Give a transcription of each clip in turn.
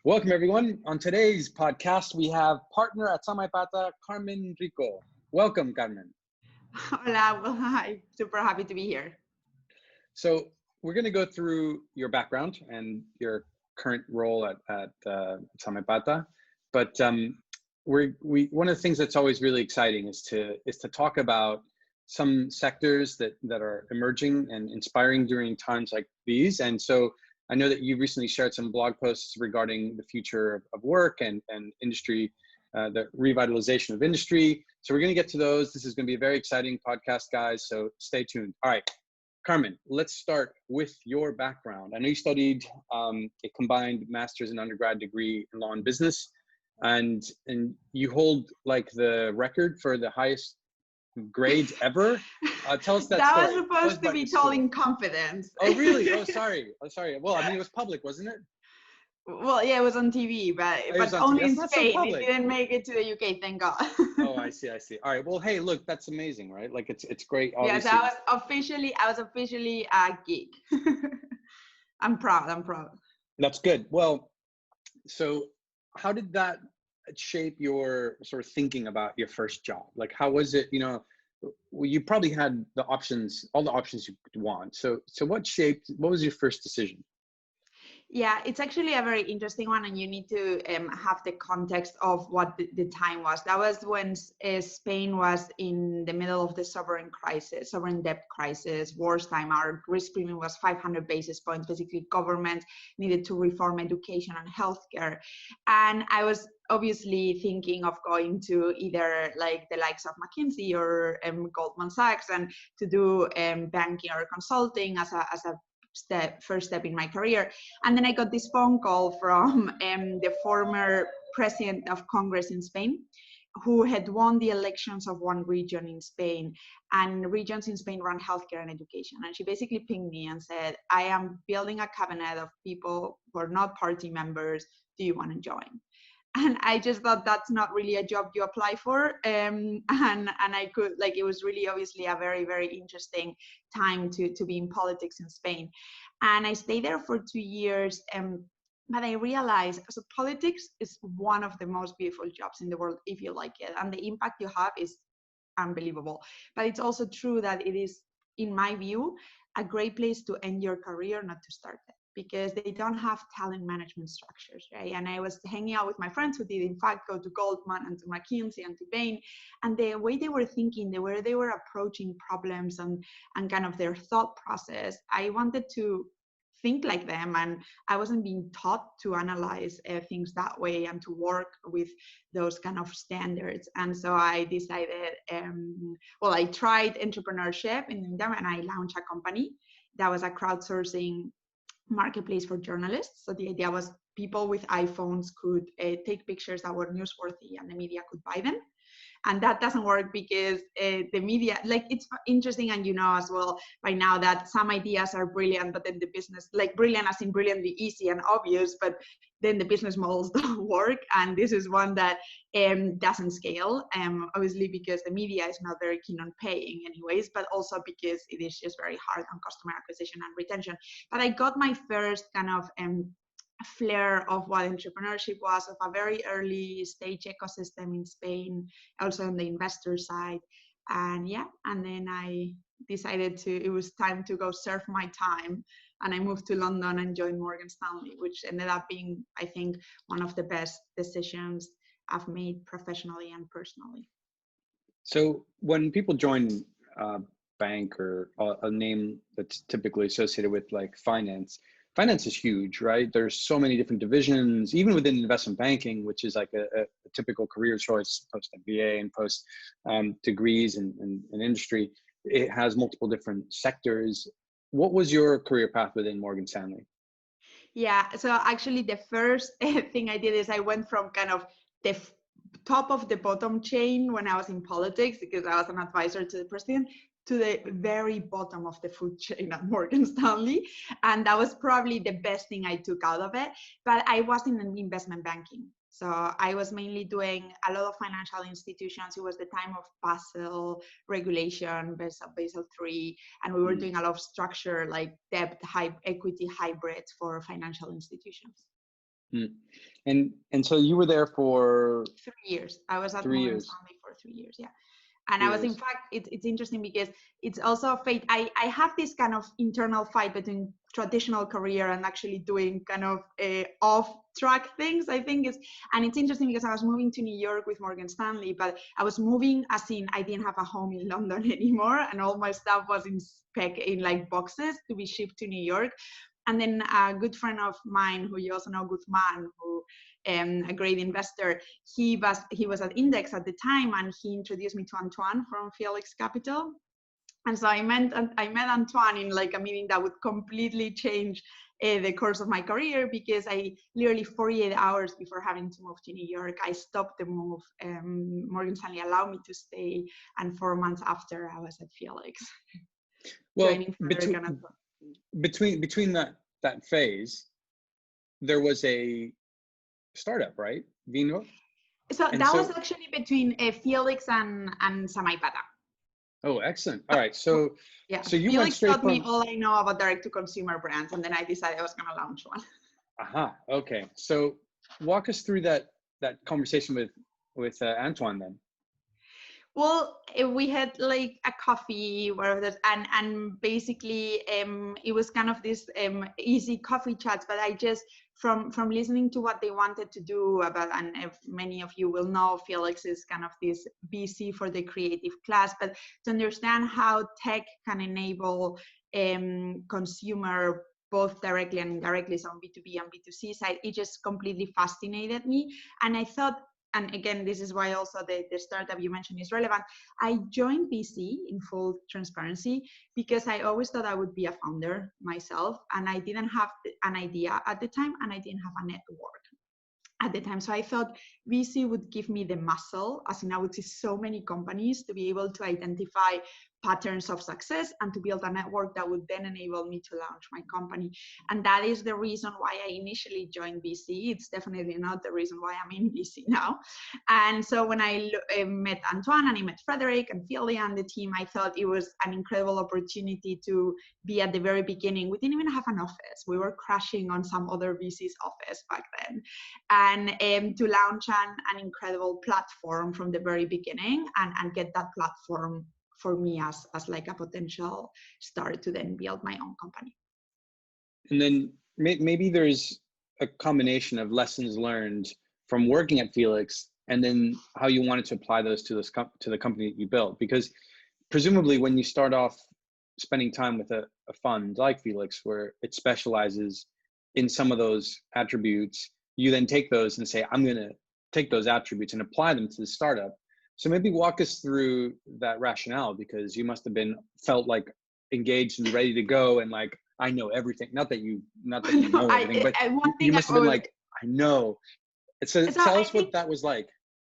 Welcome, everyone. On today's podcast, we have partner at Samaipata, Carmen Rico. Welcome, Carmen. Hola, well, hi. Super happy to be here. So we're going to go through your background and your current role at Samaipata. But one of the things that's always really exciting is to talk about some sectors that are emerging and inspiring during times like these. And so I know that you recently shared some blog posts regarding the future of work and industry, the revitalization of industry. So we're going to get to those. This is going to be a very exciting podcast, guys. So stay tuned. All right, Carmen, let's start with your background. I know you studied a combined master's and undergrad degree in law and business, and you hold like the record for the highest grades ever. Tell us that That story. was supposed to be told in confidence. Oh, really? Oh, sorry. Oh, sorry. Well, I mean, it was public, wasn't it? Well, yeah, it was on TV, but only in Spain. It didn't make it to the UK, thank God. Oh, I see. All right. Well, hey, look, that's amazing, right? Like it's great. Obviously. Yes, I was officially a geek. I'm proud. That's good. Well, so how did that shape your sort of thinking about your first job? Like, how was it? You probably had all the options you could want. So what was your first decision? Yeah, it's actually a very interesting one, and you need to have the context of what the time was. That was when Spain was in the middle of the sovereign debt crisis, worst time. Our risk premium was 500 basis points. Basically, government needed to reform education and healthcare. And I was obviously thinking of going to either like the likes of McKinsey or Goldman Sachs and to do banking or consulting as a first step in my career. And then I got this phone call from the former president of Congress in Spain, who had won the elections of one region in Spain, and regions in Spain run healthcare and education. And she basically pinged me and said, I am building a cabinet of people who are not party members. Do you want to join? And I just thought that's not really a job you apply for. And I could, like, it was really obviously a very, very interesting time to be in politics in Spain. And I stayed there for 2 years. But I realized, so politics is one of the most beautiful jobs in the world if you like it. And the impact you have is unbelievable. But it's also true that it is, in my view, a great place to end your career, not to start it, because they don't have talent management structures, right? And I was hanging out with my friends who did, in fact, go to Goldman and to McKinsey and to Bain, and the way they were thinking, the way they were approaching problems and kind of their thought process, I wanted to think like them, and I wasn't being taught to analyze things that way and to work with those kind of standards. And so I decided, I tried entrepreneurship in India, and I launched a company that was a crowdsourcing marketplace for journalists. So the idea was people with iPhones could take pictures that were newsworthy and the media could buy them. And that doesn't work because the media, like, it's interesting, and you know as well by now that some ideas are brilliant, but then the business, like brilliant as in brilliantly easy and obvious, but then the business models don't work. And this is one that doesn't scale, obviously because the media is not very keen on paying anyways, but also because it is just very hard on customer acquisition and retention. But I got my first kind of flair of what entrepreneurship was, of a very early stage ecosystem in Spain, also on the investor side. And then I decided it was time to go surf my time. And I moved to London and joined Morgan Stanley, which ended up being, I think, one of the best decisions I've made professionally and personally. So when people join a bank or a name that's typically associated with like finance is huge, right? There's so many different divisions, even within investment banking, which is like a typical career choice post MBA and post degrees in industry. It has multiple different sectors. What was your career path within Morgan Stanley? Yeah, so actually the first thing I did is I went from kind of the top of the bottom chain when I was in politics, because I was an advisor to the president, to the very bottom of the food chain at Morgan Stanley. And that was probably the best thing I took out of it. But I was in investment banking. So I was mainly doing a lot of financial institutions. It was the time of Basel regulation, Basel III, and we were doing a lot of structure like debt, equity hybrids for financial institutions. Mm. And so you were there for 3 years. I was at 3 Morgan years. Stanley for 3 years. Yeah. And I was, in 3 years. fact, it's interesting because it's also a fate. I have this kind of internal fight between traditional career and actually doing kind of off track things, I think is, and it's interesting because I was moving to New York with Morgan Stanley, but I was moving as in I didn't have a home in London anymore, and all my stuff was in like boxes to be shipped to New York. And then a good friend of mine, who you also know, Guzman, who a great investor, he was at Index at the time, and he introduced me to Antoine from Felix Capital. And so I met Antoine in like a meeting that would completely change the course of my career, because I literally 48 hours before having to move to New York, I stopped the move. Morgan Stanley allowed me to stay, and 4 months after, I was at Felix. Well, between that phase, there was a startup, right? Vino. So that was actually between Felix and Samaipata. Oh, excellent. All right. So yeah. So you Felix went straight taught from me all I know about direct-to-consumer brands, and then I decided I was going to launch one. Aha. Okay. So walk us through that conversation with Antoine then. Well, we had like a coffee, and basically it was kind of this easy coffee chats. But I just from listening to what they wanted to do and if many of you will know, Felix is kind of this VC for the creative class. But to understand how tech can enable consumer both directly and indirectly, so on B2B and B2C side, it just completely fascinated me. And I thought, and again, this is why also the startup you mentioned is relevant. I joined VC in full transparency because I always thought I would be a founder myself, and I didn't have an idea at the time, and I didn't have a network at the time. So I thought VC would give me the muscle, as in I would see so many companies, to be able to identify patterns of success and to build a network that would then enable me to launch my company. And that is the reason why I initially joined VC. It's definitely not the reason why I'm in VC now. And so when I met Antoine and I met Frederick and Filia and the team, I thought it was an incredible opportunity to be at the very beginning. We didn't even have an office. We were crashing on some other VC's office back then. And to launch an incredible platform from the very beginning and get that platform for me as like a potential start to then build my own company. And then maybe there's a combination of lessons learned from working at Felix and then how you wanted to apply those to the company that you built. Because presumably when you start off spending time with a fund like Felix, where it specializes in some of those attributes, you then take those and say, I'm going to take those attributes and apply them to the startup. So maybe walk us through that rationale, because you must have felt like engaged and ready to go, and like, I know everything. Not that you know everything, but you must have been like, I know. So tell us what that was like.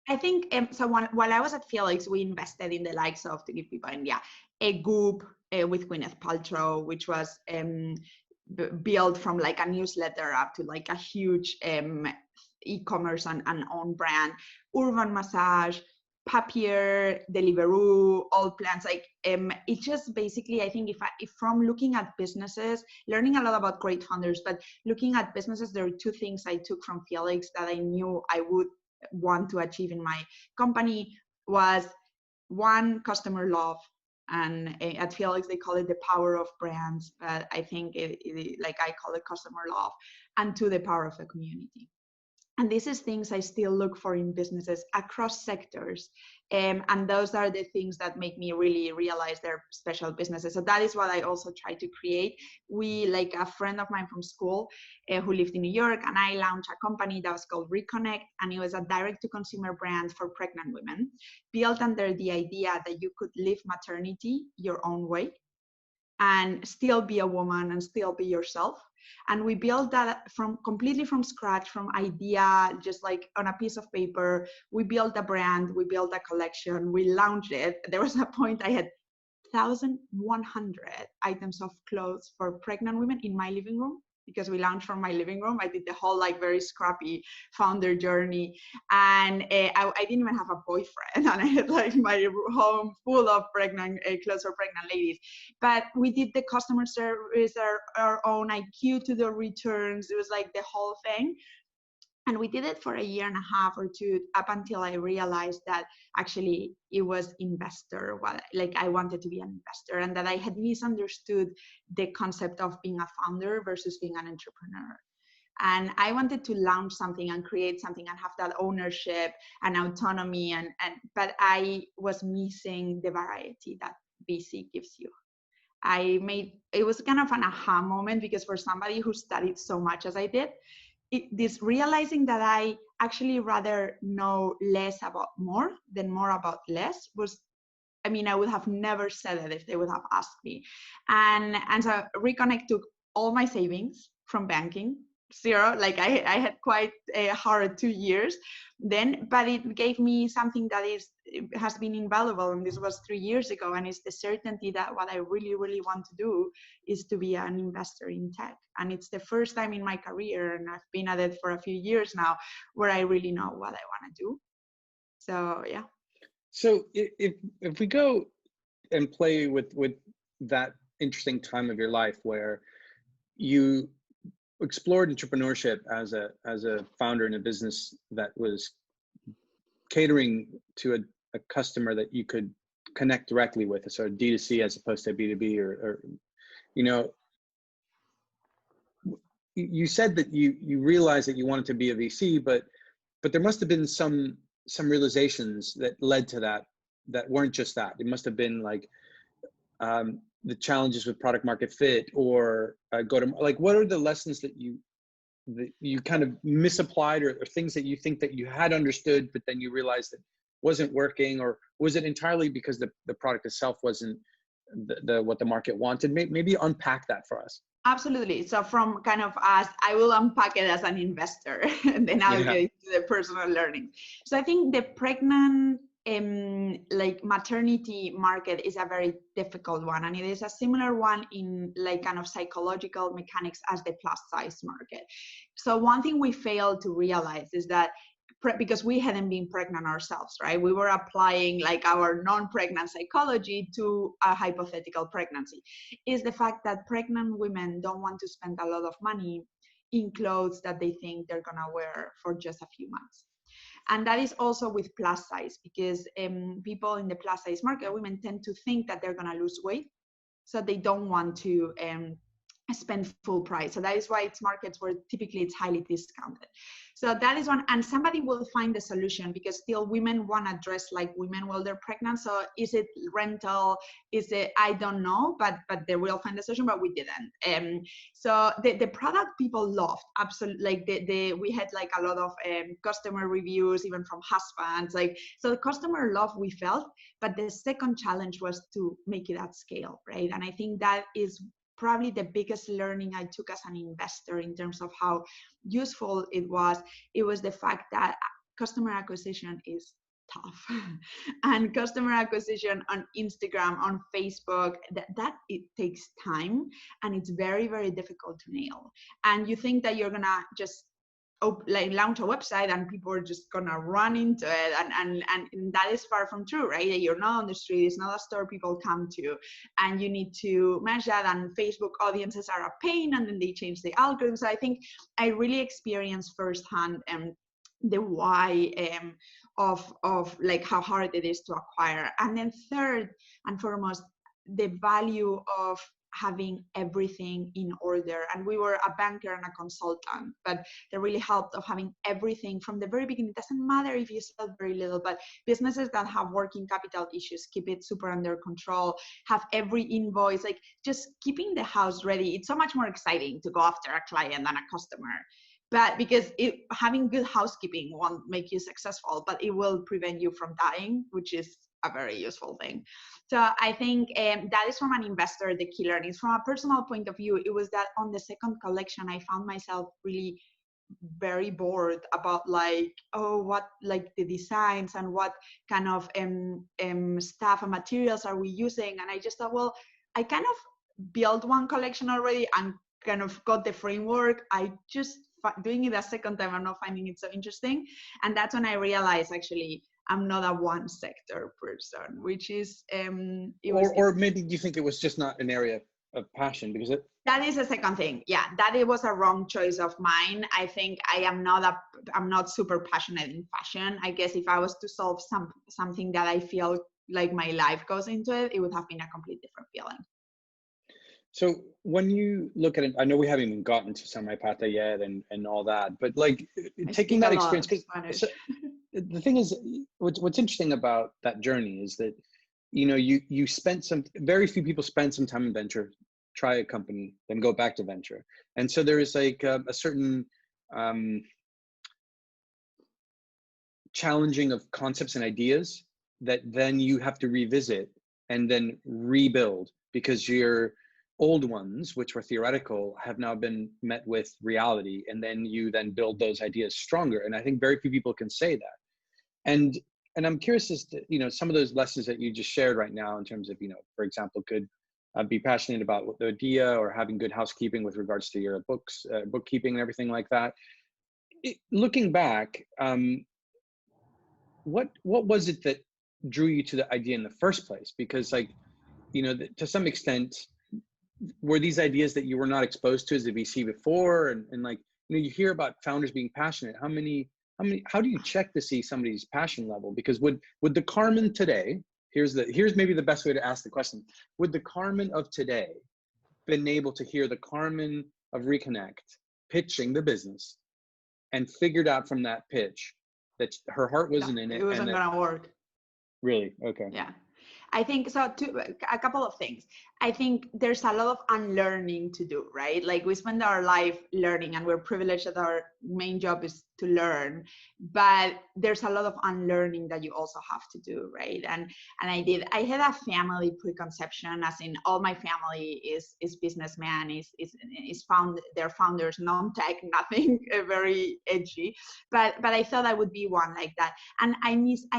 I think, so while I was at Felix, we invested in the likes of, to give people an idea, a Goop with Gwyneth Paltrow, which was built from like a newsletter up to like a huge e-commerce and own brand, Urban Massage, Papier, Deliveroo, all plans. Like it just basically, I think if from looking at businesses, learning a lot about great founders, but looking at businesses, there are two things I took from Felix that I knew I would want to achieve in my company. Was one, customer love. And at Felix, they call it the power of brands, but I think like I call it customer love. And two, the power of the community. And this is things I still look for in businesses across sectors. And those are the things that make me really realize they're special businesses. So that is what I also try to create. We, like a friend of mine from school who lived in New York, and I launched a company that was called Reconnect, and it was a direct-to-consumer brand for pregnant women, built under the idea that you could live maternity your own way and still be a woman and still be yourself. And we built that completely from scratch, from idea, just like on a piece of paper. We built a brand, we built a collection, we launched it. There was a point I had 1,100 items of clothes for pregnant women in my living room, because we launched from my living room. I did the whole like very scrappy founder journey, and I didn't even have a boyfriend, and I had like my home full of pregnant clothes for pregnant ladies. But we did the customer service, our own IQ to the returns. It was like the whole thing. And we did it for a year and a half or two, up until I realized that actually it was investor, like I wanted to be an investor, and that I had misunderstood the concept of being a founder versus being an entrepreneur. And I wanted to launch something and create something and have that ownership and autonomy, but I was missing the variety that VC gives you. It was kind of an aha moment, because for somebody who studied so much as I did, this realizing that I actually rather know less about more than more about less was, I mean, I would have never said it if they would have asked me. And so Reconnect took all my savings from banking, zero. Like I had quite a hard 2 years then, but it gave me something that has been invaluable. And this was 3 years ago. And it's the certainty that what I really, really want to do is to be an investor in tech. And it's the first time in my career, and I've been at it for a few years now, where I really know what I want to do. So, yeah. So if we go and play with that interesting time of your life where you explored entrepreneurship as a founder in a business that was catering to a customer that you could connect directly with, a sort of D2C as opposed to B2B, or you know, you said that you realized that you wanted to be a VC, but there must have been some realizations that led to that weren't just that. It must have been like the challenges with product market fit, or like, what are the lessons that you kind of misapplied, or things that you think that you had understood, but then you realized that wasn't working? Or was it entirely because the product itself wasn't what the market wanted? Maybe unpack that for us. Absolutely. So from kind of I will unpack it as an investor, and then I'll get into the personal learning. So I think the pregnant like maternity market is a very difficult one, and it is a similar one in like kind of psychological mechanics as the plus size market. So one thing we failed to realize is that because we hadn't been pregnant ourselves, right? We were applying like our non-pregnant psychology to a hypothetical pregnancy, is the fact that pregnant women don't want to spend a lot of money in clothes that they think they're gonna wear for just a few months. And that is also with plus size, because people in the plus size market, women tend to think that they're gonna lose weight, so they don't want to spend full price. So that is why it's markets where typically it's highly discounted. So that is one, and somebody will find the solution, because still women want to dress like women while they're pregnant. So is it rental? Is it, I don't know, but they will find the solution, but we didn't. So the product people loved, absolutely. Like we had like a lot of customer reviews, even from husbands. Like, so the customer love we felt, but the second challenge was to make it at scale, right? And I think that is probably the biggest learning I took as an investor in terms of how useful it was. It was the fact that customer acquisition is tough and customer acquisition on Instagram, on Facebook, that it takes time, and it's very, very difficult to nail. And you think that you're gonna just like launch a website and people are just gonna run into it, and that is far from true, right? You're not on the street, it's not a store people come to, and you need to manage that, and Facebook audiences are a pain, and then they change the algorithm. So I think I really experienced firsthand the why of like how hard it is to acquire. And then third and foremost, the value of having everything in order. And we were a banker and a consultant, but that really helped of having everything from the very beginning. It doesn't matter if you sell very little, but businesses that have working capital issues, keep it super under control, have every invoice, like just keeping the house ready. It's so much more exciting to go after a client than a customer. But because having good housekeeping won't make you successful, but it will prevent you from dying, which is a very useful thing. So I think that is from an investor, the key learnings. From a personal point of view, it was that on the second collection, I found myself really very bored about like, oh, what, like the designs and what kind of stuff and materials are we using? And I just thought, well, I kind of built one collection already and kind of got the framework. I just doing it a second time, I'm not finding it so interesting. And that's when I realized actually I'm not a one sector person, which is or maybe you think it was just not an area of passion, because That is the second thing. Yeah, that it was a wrong choice of mine. I think I'm not super passionate in fashion. I guess if I was to solve something that I feel like my life goes into it, it would have been a complete different feeling. So when you look at it, I know we haven't even gotten to Samaipata yet and all that, but like taking that experience, because so, the thing is, what's interesting about that journey is that, you know, you spent very few people spend some time in venture, try a company, then go back to venture. And so there is like a certain challenging of concepts and ideas that then you have to revisit and then rebuild, because your old ones, which were theoretical, have now been met with reality, and then you then build those ideas stronger. And I think very few people can say that. And I'm curious as to, you know, some of those lessons that you just shared right now in terms of, you know, for example, could be passionate about the idea, or having good housekeeping with regards to your books, bookkeeping and everything like that. Looking back, what was it that drew you to the idea in the first place? Because, like, you know, to some extent, were these ideas that you were not exposed to as a VC before? And like, you know, you hear about founders being passionate. How do you check to see somebody's passion level? Because would the Carmen today, here's maybe the best way to ask the question, would the Carmen of today been able to hear the Carmen of Reconnect pitching the business and figured out from that pitch that her heart wasn't in it? It wasn't gonna work. Really? Okay. Yeah. I think so too. A couple of things. I think there's a lot of unlearning to do, right? Like, we spend our life learning, and we're privileged that our main job is to learn, but there's a lot of unlearning that you also have to do, right? And I had a family preconception, as in all my family is businessman, they're founders, non-tech, nothing very edgy, but I thought I would be one like that. And I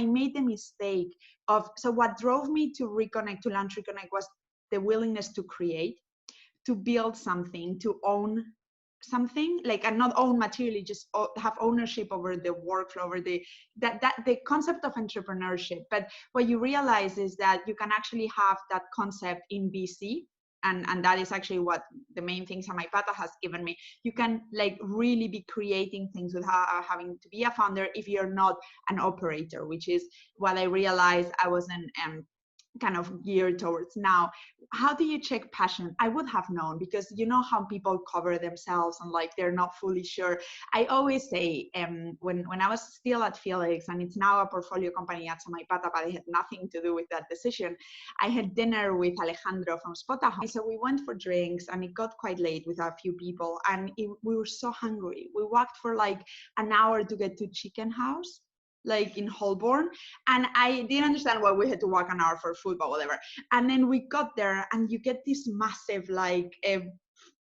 made the mistake of, so what drove me to launch Reconnect was the willingness to create, to build something, to own something, like, and not own materially, just have ownership over the workflow, over the concept of entrepreneurship. But what you realize is that you can actually have that concept in VC, and that is actually what the main thing Samaipata has given me. You can, like, really be creating things without having to be a founder if you're not an operator, which is what I realized I wasn't kind of geared towards. Now, how do you check passion? I would have known, because you know how people cover themselves and, like, they're not fully sure. I always say, when I was still at Felix, and it's now a portfolio company at Samaipata, but it had nothing to do with that decision, I had dinner with Alejandro from Spotahome. So we went for drinks, and it got quite late with a few people, and we were so hungry. We walked for like an hour to get to Chicken House, like in Holborn, and I didn't understand why we had to walk an hour for food, but whatever. And then we got there, and you get this massive, like,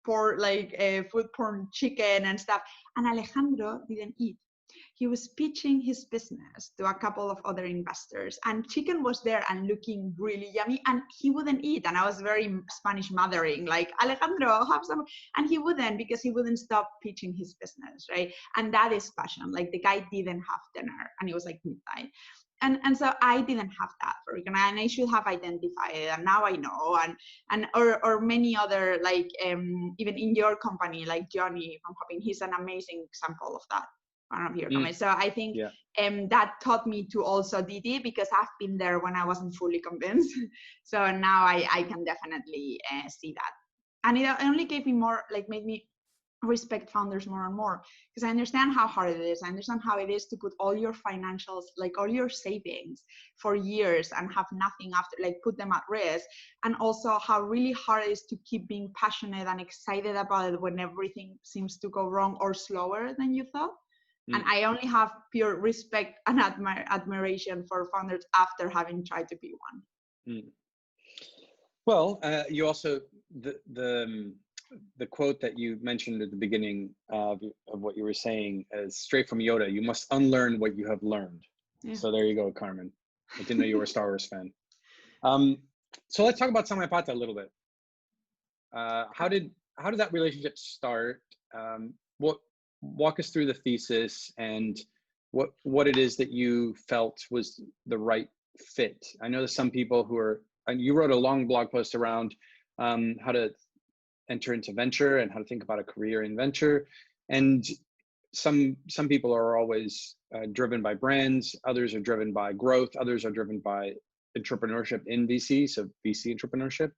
food porn chicken and stuff, and Alejandro didn't eat. He was pitching his business to a couple of other investors, and chicken was there and looking really yummy, and he wouldn't eat. And I was very Spanish mothering, like, Alejandro, have some, and he wouldn't, because he wouldn't stop pitching his business, right? And that is passion. Like, the guy didn't have dinner, and it was like midnight. And so I didn't have that for Reconnect, and I should have identified it, and now I know. Or many other, like, even in your company, like Johnny from Hopin, he's an amazing example of that. One of your comments. So I think that taught me to also DD, because I've been there when I wasn't fully convinced. So now I can definitely see that. And it only gave me more, like, made me respect founders more and more, because I understand how hard it is. I understand how it is to put all your financials, like all your savings for years, and have nothing after, like, put them at risk. And also how really hard it is to keep being passionate and excited about it when everything seems to go wrong or slower than you thought. And I only have pure respect and admiration for founders after having tried to be one. Well, you also, the quote that you mentioned at the beginning of what you were saying is straight from Yoda: you must unlearn what you have learned. Yeah. So there you go, Carmen. I didn't know you were a Star Wars fan. So let's talk about Samaipata a little bit. How did that relationship start? Walk us through the thesis and what it is that you felt was the right fit. I know there's some people who are, and you wrote a long blog post around how to enter into venture and how to think about a career in venture. And some people are always driven by brands, others are driven by growth, others are driven by entrepreneurship in VC, so VC entrepreneurship.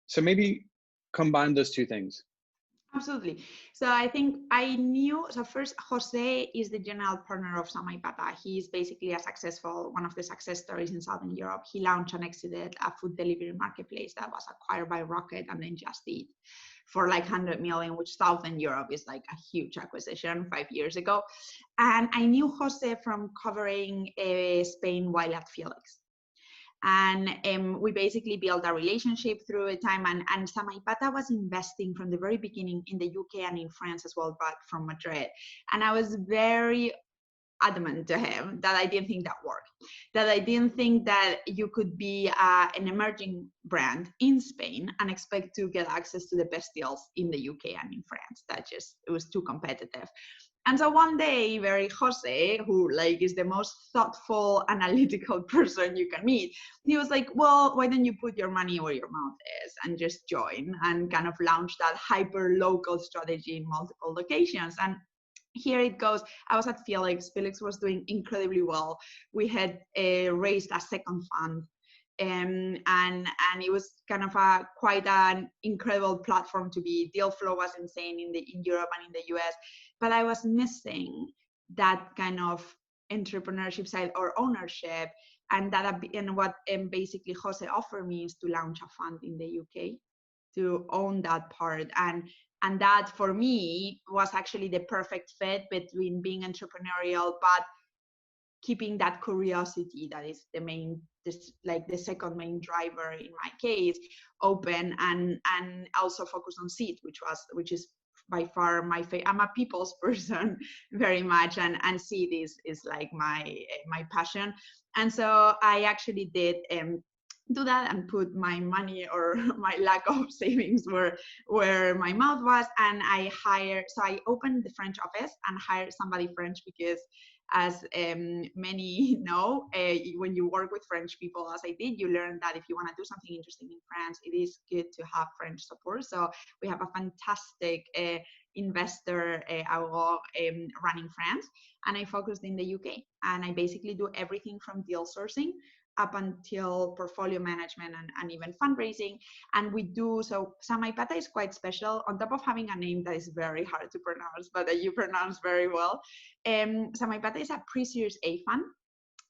So maybe combine those two things. Absolutely. So I think I knew, so first, Jose is the general partner of Samaipata. He's basically one of the success stories in Southern Europe. He launched and exited a food delivery marketplace that was acquired by Rocket and then Just Eat for like 100 million, which Southern Europe is like a huge acquisition 5 years ago. And I knew Jose from covering Spain while at Felix. And we basically built a relationship through a time, and Samaipata was investing from the very beginning in the UK and in France as well, but from Madrid. And I was very adamant to him that I didn't think that worked, that I didn't think that you could be an emerging brand in Spain and expect to get access to the best deals in the UK and in France. It was too competitive. And so one day, Jose, who like is the most thoughtful, analytical person you can meet, he was like, well, why don't you put your money where your mouth is and just join and kind of launch that hyper local strategy in multiple locations. And here it goes. I was at Felix. Felix was doing incredibly well. We had raised a second fund. And it was kind of quite an incredible platform to be. Deal flow was insane in Europe and in the US, but I was missing that kind of entrepreneurship side or ownership, and what basically Jose offered me is to launch a fund in the UK to own that part, and that for me was actually the perfect fit between being entrepreneurial but keeping that curiosity that is the second main driver in my case, open, and also focus on Seed, which is by far my favorite. I'm a people's person very much, and Seed is like my passion. And so I actually did do that and put my money or my lack of savings where my mouth was, and I opened the French office and hired somebody French because, as many know, when you work with French people, as I did, you learn that if you want to do something interesting in France, it is good to have French support. So we have a fantastic investor running France, and I focused in the UK, and I basically do everything from deal sourcing up until portfolio management and even fundraising. And we do, so Samaipata is quite special. On top of having a name that is very hard to pronounce, but that you pronounce very well, Samaipata is a pre-Series A fund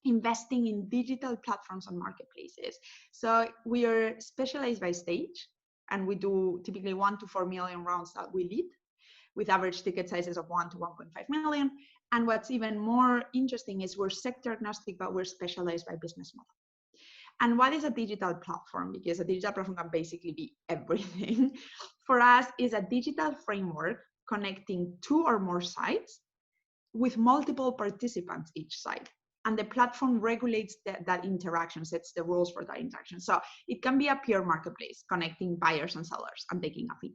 investing in digital platforms and marketplaces. So we are specialized by stage, and we do typically 1 to 4 million rounds that we lead, with average ticket sizes of 1 to 1.5 million. And what's even more interesting is we're sector agnostic, but we're specialized by business model. And what is a digital platform? Because a digital platform can basically be everything. For us, is a digital framework connecting 2 or more sites with multiple participants each site. And the platform regulates that interaction, sets the rules for that interaction. So it can be a pure marketplace connecting buyers and sellers and taking a fee.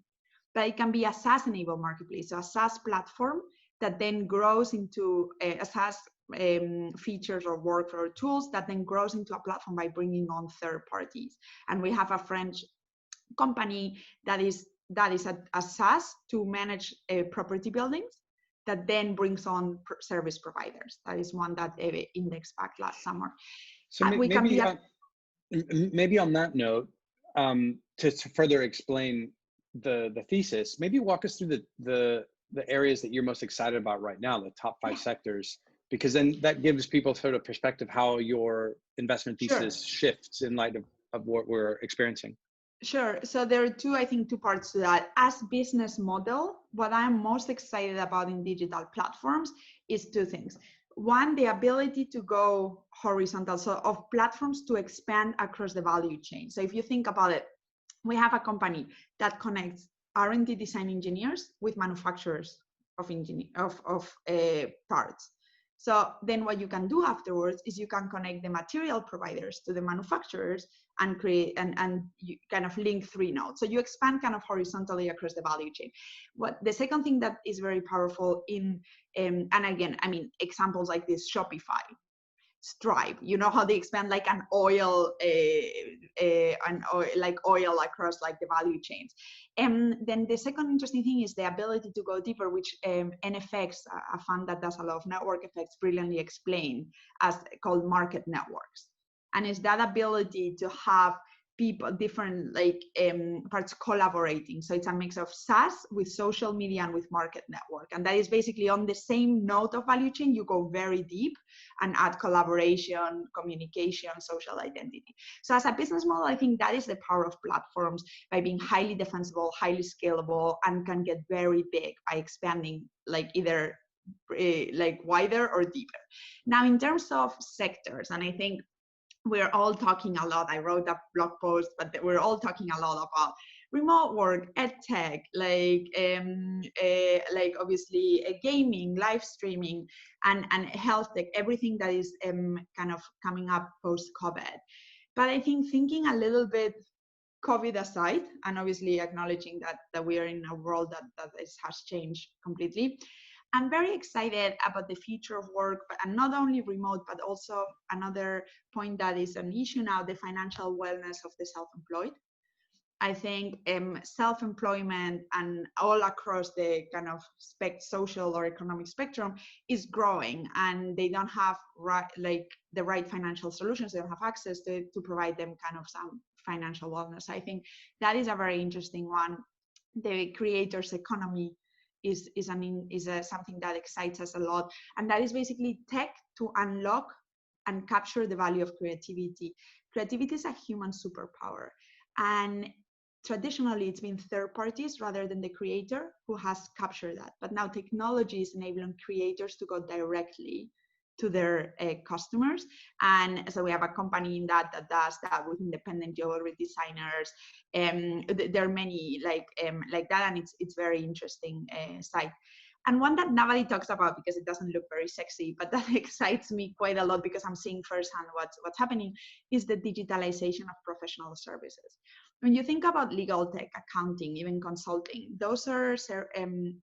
But it can be a SaaS-enabled marketplace, so a SaaS platform that then grows into a SaaS features or workflow tools that then grows into a platform by bringing on third parties. And we have a French company that is a SaaS to manage property buildings that then brings on service providers. That is one that indexed back last summer. So maybe on that note, to further explain the thesis, maybe walk us through the areas that you're most excited about right now, the top 5 sectors, because then that gives people sort of perspective how your investment thesis shifts in light of what we're experiencing. Sure. So there are two parts to that. As business model, what I'm most excited about in digital platforms is 2 things. One, the ability to go horizontal, so of platforms to expand across the value chain. So if you think about it, we have a company that connects R&D design engineers with manufacturers of parts. So then what you can do afterwards is you can connect the material providers to the manufacturers and create and you kind of link 3 nodes. So you expand kind of horizontally across the value chain. What the second thing that is very powerful in, and again, I mean, examples like this, Shopify. stripe. You know how they expand like an oil, like oil across like the value chains. And then the second interesting thing is the ability to go deeper, which NFX, a fund that does a lot of network effects, brilliantly explained as called market networks. And it's that ability to have people, different like parts collaborating. So it's a mix of SaaS with social media and with market network. And that is basically on the same node of value chain, you go very deep and add collaboration, communication, social identity. So as a business model, I think that is the power of platforms, by being highly defensible, highly scalable, and can get very big by expanding like either like wider or deeper. Now, in terms of sectors, and I think we're all talking a lot. I wrote a blog post, but we're all talking a lot about remote work, edtech, like obviously gaming, live streaming, and health tech, everything that is kind of coming up post-COVID. But I think thinking a little bit COVID aside, and obviously acknowledging that we are in a world that has changed completely, I'm very excited about the future of work, and not only remote, but also another point that is an issue now, the financial wellness of the self-employed. I think self-employment and all across the kind of social or economic spectrum is growing, and they don't have the right financial solutions. They don't have access to provide them kind of some financial wellness. I think that is a very interesting one. The creators economy is something that excites us a lot, and that is basically tech to unlock and capture the value of creativity. Creativity is a human superpower, and traditionally it's been third parties rather than the creator who has captured that. But now technology is enabling creators to go directly to their customers, and so we have a company in that does that with independent jewelry designers. There are many like that, and it's very interesting site. And one that nobody talks about because it doesn't look very sexy, but that excites me quite a lot because I'm seeing firsthand what's happening, is the digitalization of professional services. When you think about legal tech, accounting, even consulting, those are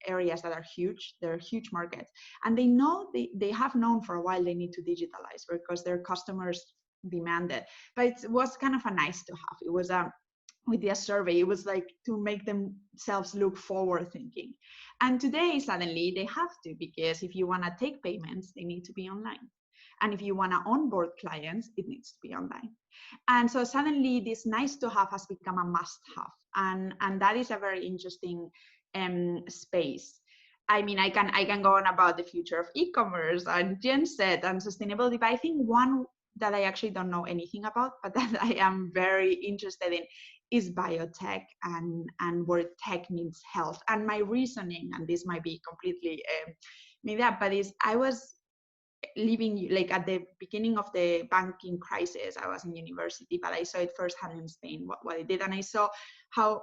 areas that are huge. They're huge markets. And they have known for a while they need to digitalize because their customers demand it. But it was kind of a nice to have. It was with the survey, it was like to make themselves look forward thinking. And today, suddenly, they have to, because if you want to take payments, they need to be online. And if you want to onboard clients, it needs to be online. And so suddenly this nice to have has become a must have. And that is a very interesting space. I mean, I can go on about the future of e-commerce and genset and sustainability, but I think one that I actually don't know anything about, but that I am very interested in, is biotech and where tech meets health. And my reasoning, and this might be completely made up, but is I was living like at the beginning of the banking crisis. I was in university, but I saw it firsthand in Spain, what it did. And I saw how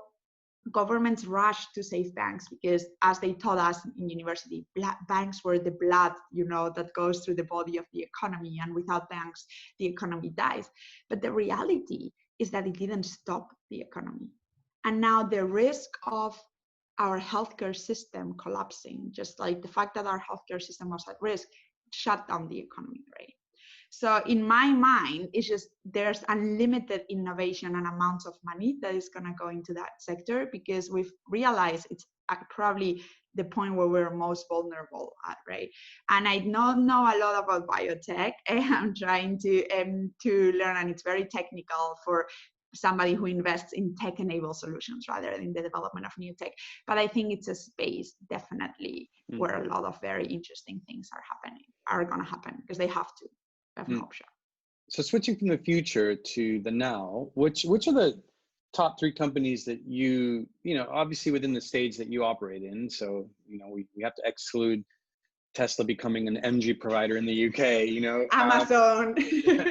governments rushed to save banks because, as they taught us in university, banks were the blood, that goes through the body of the economy. And without banks, the economy dies. But the reality is that it didn't stop the economy. And now the risk of our healthcare system collapsing, just like the fact that our healthcare system was at risk, shut down the economy, right? So in my mind, it's just there's unlimited innovation and amounts of money that is going to go into that sector, because we've realized it's probably the point where we're most vulnerable at, right? And I don't know a lot about biotech. I'm trying to learn, and it's very technical for somebody who invests in tech-enabled solutions rather than the development of new tech. But I think it's a space definitely where a lot of very interesting things are going to happen, because they have to. No option. So switching from the future to the now, which are the top 3 companies that you obviously within the stage that you operate in? So, we have to exclude Tesla becoming an energy provider in the UK, Amazon,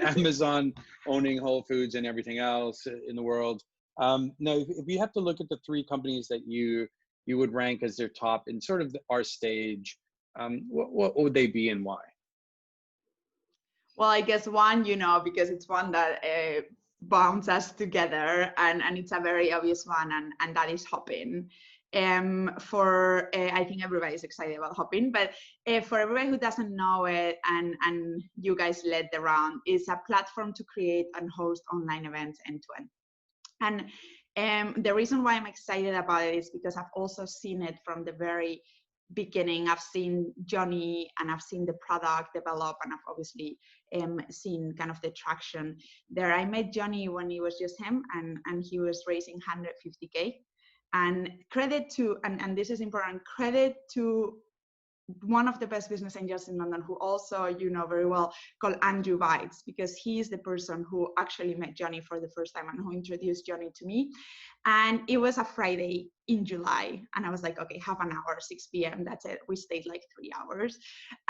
Amazon owning Whole Foods and everything else in the world. Now, if you have to look at the 3 companies that you would rank as their top in sort of our stage, what would they be and why? Well, I guess one, because it's one that bonds us together, and it's a very obvious one, and that is Hopin. I think everybody's excited about Hopin, but for everybody who doesn't know it, and you guys led the round, is a platform to create and host online events end to end. And the reason why I'm excited about it is because I've also seen it from the very beginning. I've seen Johnny and I've seen the product develop, and I've obviously seen kind of the traction there. I met Johnny when it was just him, and he was raising 150K. And credit to, and this is important, credit to one of the best business angels in London, who also you know very well, called Andrew Bites, because he is the person who actually met Johnny for the first time and who introduced Johnny to me. And it was a Friday in July, and I was like, okay, half an hour, 6 p.m. That's it. We stayed like 3 hours,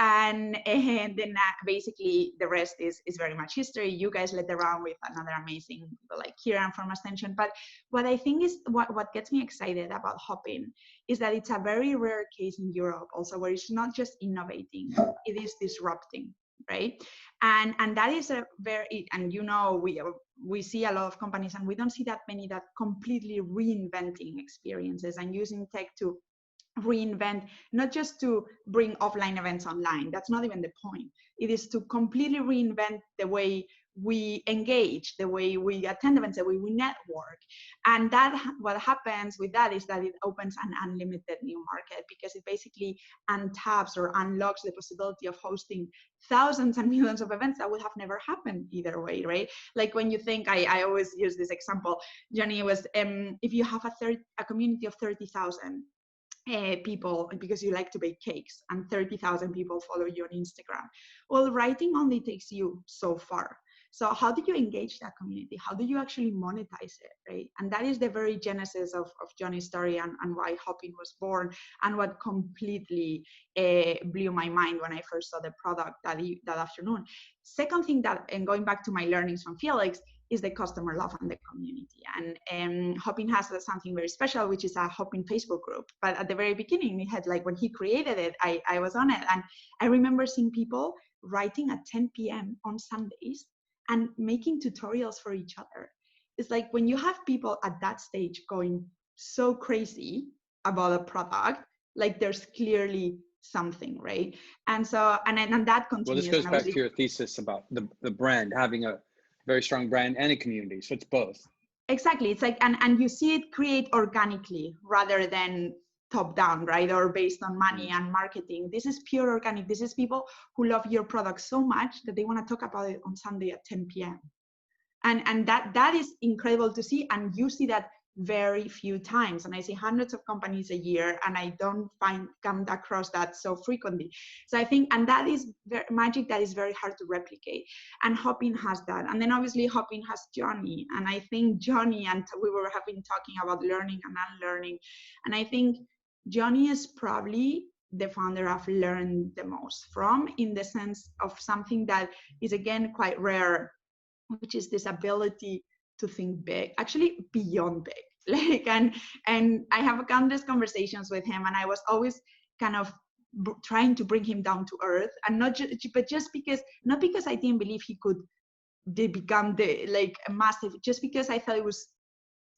and then basically the rest is very much history. You guys led the round with another amazing people like Kieran from Ascension. But what I think is what gets me excited about Hopin is that it's a very rare case in Europe also, where it's not just innovating, it is disrupting, right? And that is a very, and you know, we see a lot of companies, and we don't see that many that completely reinventing experiences and using tech to reinvent, not just to bring offline events online. That's not even the point. It is to completely reinvent the way we engage, the way we attend events, the way we network. And that, what happens with that is that it opens an unlimited new market, because it basically untaps or unlocks the possibility of hosting thousands and millions of events that would have never happened either way, right? Like when you think, I always use this example, Johnny, was if you have a community of 30,000 people, because you like to bake cakes, and 30,000 people follow you on Instagram. Well, writing only takes you so far. So how do you engage that community? How do you actually monetize it, right? And that is the very genesis of Johnny's story, and why Hopin was born, and what completely blew my mind when I first saw the product that afternoon. Second thing that, and going back to my learnings from Felix, is the customer love and the community. And Hopin has something very special, which is a Hopin Facebook group. But at the very beginning, it had, like, when he created it, I was on it. And I remember seeing people writing at 10 p.m. on Sundays and making tutorials for each other. It's like, when you have people at that stage going so crazy about a product, like, there's clearly something, right? And so, and that continues. Well, this goes back to your thesis about the brand, having a very strong brand and a community. So it's both. Exactly. It's like, and you see it create organically rather than top down, right? Or based on money and marketing. This is pure organic. This is people who love your product so much that they want to talk about it on Sunday at 10 p.m. And that is incredible to see. And you see that very few times. And I see hundreds of companies a year, and I don't come across that so frequently. So I think, and that is magic that is very hard to replicate. And Hopin has that. And then obviously Hopin has Johnny. And I think Johnny, and we have been talking about learning and unlearning. And I think Johnny is probably the founder I've learned the most from, in the sense of something that is, again, quite rare, which is this ability to think big, actually beyond big. Like, and I have countless conversations with him, and I was always kind of trying to bring him down to earth, and not because I didn't believe he could become a massive, just because I thought it was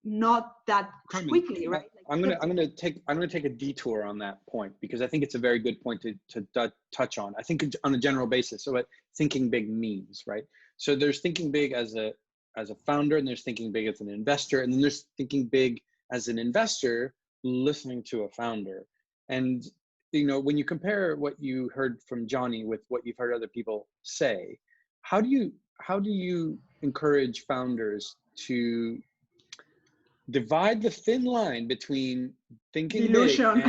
not that quickly, right? I'm gonna take a detour on that point, because I think it's a very good point to touch on. I think on a general basis, so what thinking big means, right? So there's thinking big as a founder, and there's thinking big as an investor, and then there's thinking big as an investor listening to a founder. And you know, when you compare what you heard from Johnny with what you've heard other people say, how do you encourage founders to divide the thin line between thinking delusion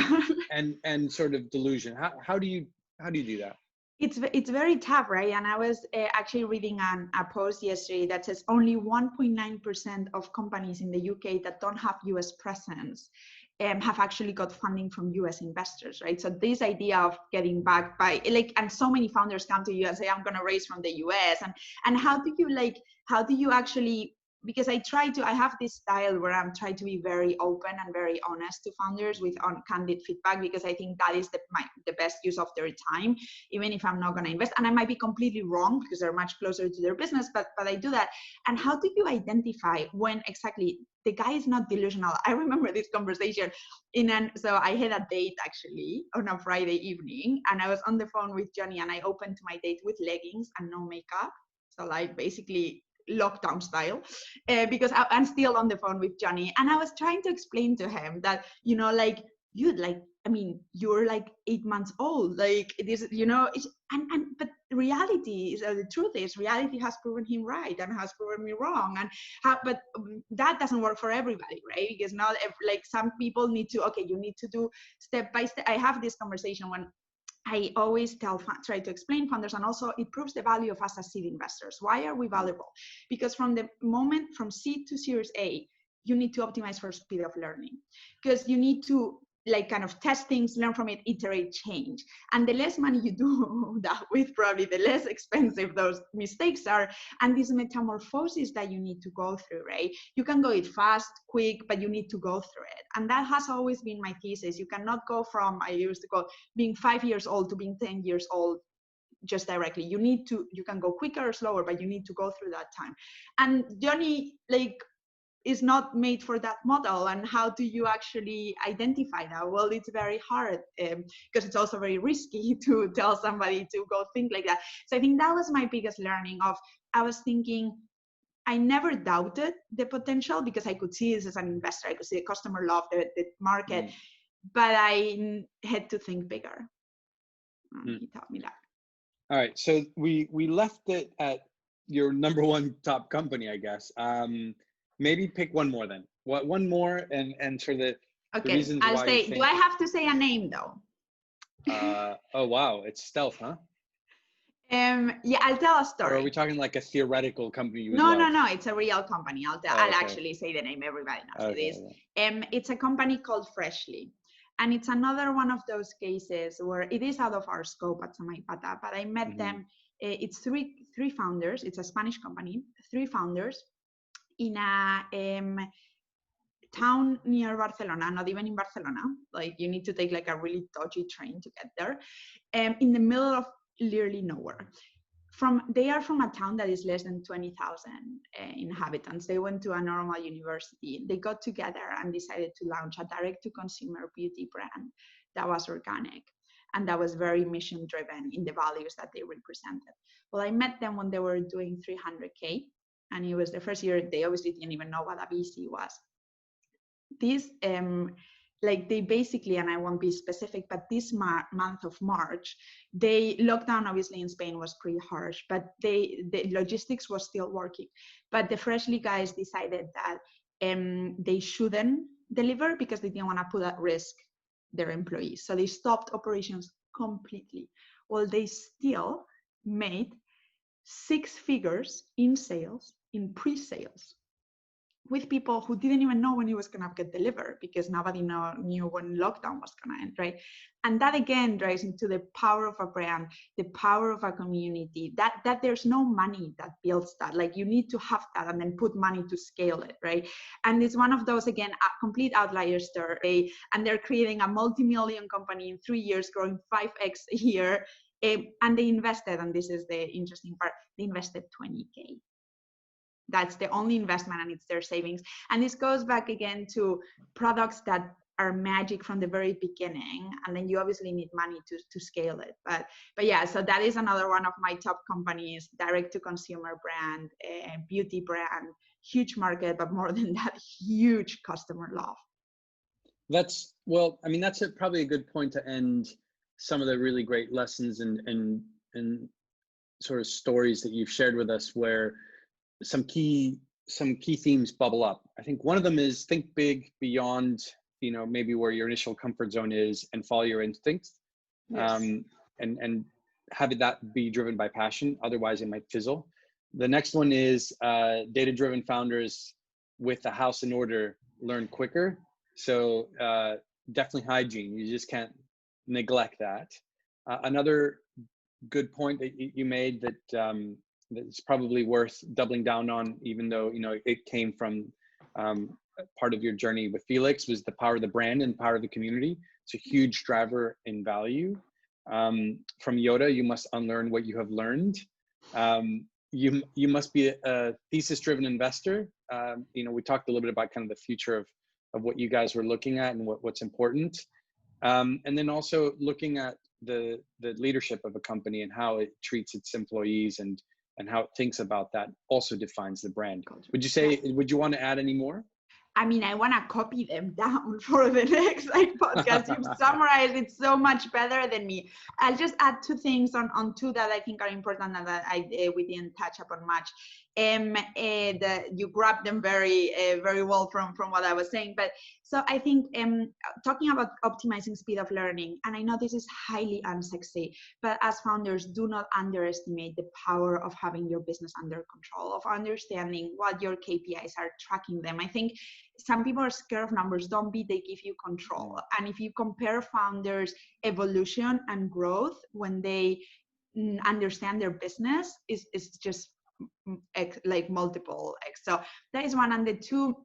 big and sort of delusion? How do you do that? It's very tough, right? And I was actually reading a post yesterday that says only 1.9% of companies in the UK that don't have US presence have actually got funding from US investors, right? So this idea of getting backed by, and so many founders come to you and say, I'm going to raise from the US. And how do you actually because I have this style where I'm trying to be very open and very honest to founders with candid feedback, because I think that is the best use of their time, even if I'm not going to invest. And I might be completely wrong because they're much closer to their business, but I do that. And how do you identify when exactly the guy is not delusional? I remember this conversation so I had a date actually on a Friday evening, and I was on the phone with Johnny, and I opened to my date with leggings and no makeup. So like basically lockdown style, because I'm still on the phone with Johnny, and I was trying to explain to him that, you know, like, dude, like, I mean, you're like 8 months old, like it is, you know, but reality is, the truth is, reality has proven him right and has proven me wrong, but that doesn't work for everybody, right? Because not like some people need to, okay, you need to do step by step. I have this conversation when I always try to explain founders, and also it proves the value of us as seed investors. Why are we valuable? Because from the moment from seed to Series A, you need to optimize for speed of learning, because you need to like kind of test things, learn from it, iterate, change. And the less money you do that with, probably the less expensive those mistakes are. And this metamorphosis that you need to go through, right? You can go it fast, quick, but you need to go through it. And that has always been my thesis. You cannot go from, I used to go being 5 years old to being 10 years old just directly. You can go quicker or slower, but you need to go through that time. And Johnny, like, is not made for that model. And how do you actually identify that? Well, it's very hard, because it's also very risky to tell somebody to go think like that. So I think that was my biggest learning I was thinking, I never doubted the potential, because I could see this as an investor, I could see the customer love the market, but I had to think bigger. He taught me that. All right, so we left it at your number one top company, I guess. Maybe pick one more then. One more, and for the reasons I'll why. say. Do I have to say a name though? Oh wow, it's stealth, huh? Yeah, I'll tell a story. Or are we talking like a theoretical company you would No, love? no, it's a real company. I'll actually say the name. Everybody knows it is. It's a company called Freshly. And it's another one of those cases where it is out of our scope at Samaipata, but I met them. It's three founders. It's a Spanish company, 3 founders in a town near Barcelona, not even in Barcelona. Like you need to take like a really dodgy train to get there. In the middle of literally nowhere. They are from a town that is less than 20,000 inhabitants. They went to a normal university. They got together and decided to launch a direct-to-consumer beauty brand that was organic and that was very mission-driven in the values that they represented. Well, I met them when they were doing 300K, and it was the first year. They obviously didn't even know what a VC was. This like they basically, and I won't be specific, but this month of March, lockdown obviously in Spain was pretty harsh, but the logistics was still working. But the Freshly guys decided that they shouldn't deliver because they didn't want to put at risk their employees. So they stopped operations completely. Well, they still made 6 figures in sales, in pre-sales, with people who didn't even know when it was going to get delivered because nobody knew when lockdown was going to end, right? And that again drives into the power of a brand, the power of a community, that there's no money that builds that. Like you need to have that and then put money to scale it, right? And it's one of those, again, a complete outlier story. And they're creating a multi-million company in 3 years, growing 5x a year. And they invested, and this is the interesting part, they invested 20K. That's the only investment, and it's their savings. And this goes back again to products that are magic from the very beginning, and then you obviously need money to scale it. But yeah, so that is another one of my top companies, direct to consumer brand, beauty brand, huge market, but more than that, huge customer love. That's probably a good point to end some of the really great lessons and sort of stories that you've shared with us, where some key themes bubble up. I think one of them is think big beyond, maybe where your initial comfort zone is, and follow your instincts. Yes. And have that be driven by passion. Otherwise it might fizzle. The next one is data-driven founders with the house in order learn quicker. So definitely hygiene. You just can't neglect that. Another good point that you made, that it's probably worth doubling down on, even though, you know, it came from part of your journey with Felix, was the power of the brand and power of the community. It's a huge driver in value. From Yoda, you must unlearn what you have learned. You must be a thesis-driven investor. You know, we talked a little bit about kind of the future of what you guys were looking at and what's important. And then also looking at the leadership of a company and how it treats its employees and how it thinks about that also defines the brand. Would you say, would you want to add any more? I mean, I want to copy them down for the next podcast. You've summarized it so much better than me. I'll just add two things on two that I think are important and that we didn't touch upon much. You grabbed them very well from what I was saying. But so I think talking about optimizing speed of learning, and I know this is highly unsexy, but as founders, do not underestimate the power of having your business under control, of understanding what your KPIs are, tracking them. I think some people are scared of numbers. Don't be, they give you control. And if you compare founders' evolution and growth when they understand their business, is just like multiple X. So that is one. And the two,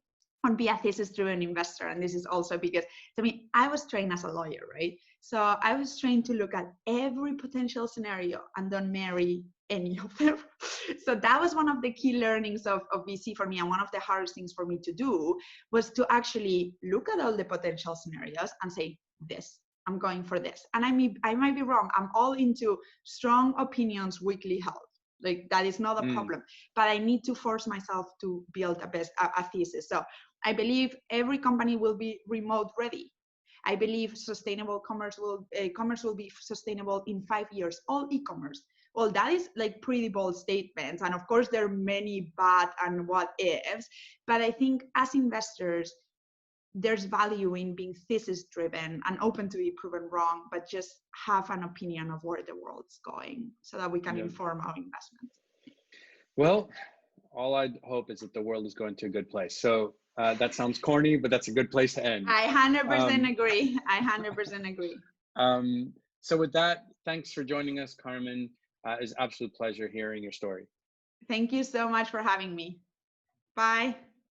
on be a thesis-driven investor. And this is also because, I mean, I was trained as a lawyer, right? So I was trained to look at every potential scenario and don't marry any of them. So that was one of the key learnings of VC for me. And one of the hardest things for me to do was to actually look at all the potential scenarios and say, this, I'm going for this. And I might be wrong. I'm all into strong opinions, weakly held. Like that is not a problem, but I need to force myself to build a thesis. So I believe every company will be remote ready. I believe sustainable commerce will be sustainable in 5 years, all e-commerce. Well, that is like pretty bold statements. And of course there are many but and what ifs, but I think as investors, there's value in being thesis driven and open to be proven wrong, but just have an opinion of where the world's going so that we can inform our investments. Well, all I hope is that the world is going to a good place. So that sounds corny, but that's a good place to end. I 100% agree. I 100% agree. So with that, thanks for joining us, Carmen. It's an absolute pleasure hearing your story. Thank you so much for having me. Bye.